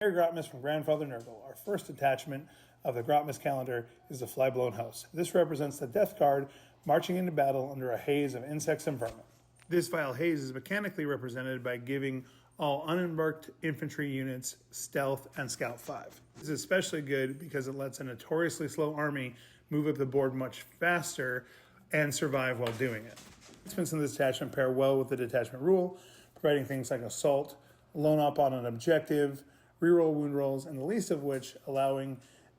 Here, Grotmas from Grandfather Nurgle. Our first attachment of the Grotmas calendar is the Flyblown House. This represents the Deathguard marching into battle under a haze of insects and vermin. This vile haze is mechanically represented by giving all unembarked infantry units stealth and scout 5. This is especially good because it lets a notoriously slow army move up the board much faster and survive while doing it. Attachments in this detachment pair well with the detachment rule, providing things like assault, lone up on an objective, reroll wound rolls, and the least of which allowing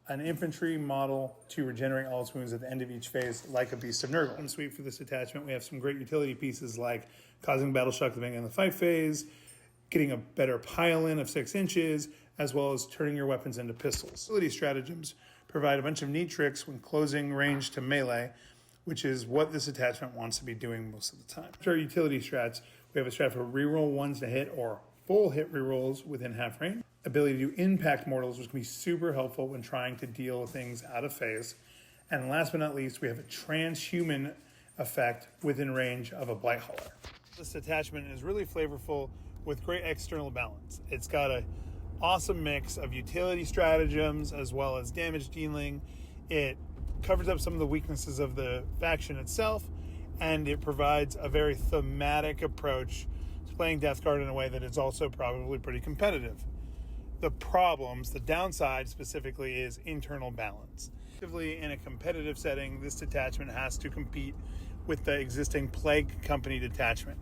an infantry model to regenerate all its wounds at the end of each phase, like a Beast of Nurgle. In suite for this attachment, we have some great utility pieces like causing battle shock at the beginning of the fight phase, getting a better pile-in of 6 inches, as well as turning your weapons into pistols. Utility stratagems provide a bunch of neat tricks when closing range to melee, which is what this attachment wants to be doing most of the time. After our utility strats, we have a strat for reroll 1s to hit or full hit rerolls within half range. Ability to impact mortals, which can be super helpful when trying to deal things out of phase. And last but not least, we have a transhuman effect within range of a Blight Hauler. This attachment is really flavorful with great external balance. It's got an awesome mix of utility stratagems as well as damage dealing. It covers up some of the weaknesses of the faction itself, and it provides a very thematic approach to playing Deathguard in a way that is also probably pretty competitive. The downside specifically, is internal balance. In a competitive setting, this detachment has to compete with the existing Plague Company detachment,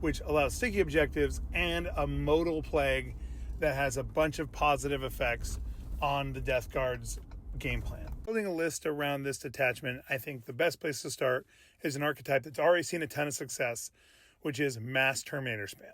which allows sticky objectives and a modal plague that has a bunch of positive effects on the Deathguard's game plan. Building a list around this detachment, I think the best place to start is an archetype that's already seen a ton of success, which is mass Terminator spam.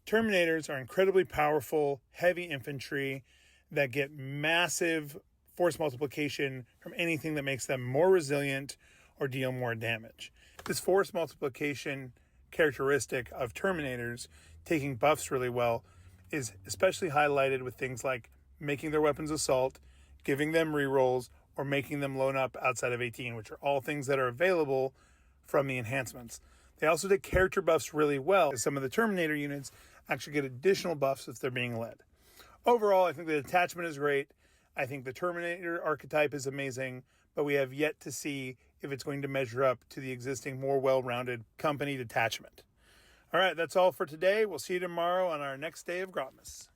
Terminators are incredibly powerful, heavy infantry that get massive force multiplication from anything that makes them more resilient or deal more damage. This force multiplication characteristic of Terminators taking buffs really well is especially highlighted with things like making their weapons assault, giving them rerolls, or making them lone up outside of 18, which are all things that are available from the enhancements. They also take character buffs really well, as some of the Terminator units actually get additional buffs if they're being led. Overall, I think the attachment is great. I think the Terminator archetype is amazing, but we have yet to see if it's going to measure up to the existing more well-rounded company detachment. All right, that's all for today. We'll see you tomorrow on our next day of Grotmas.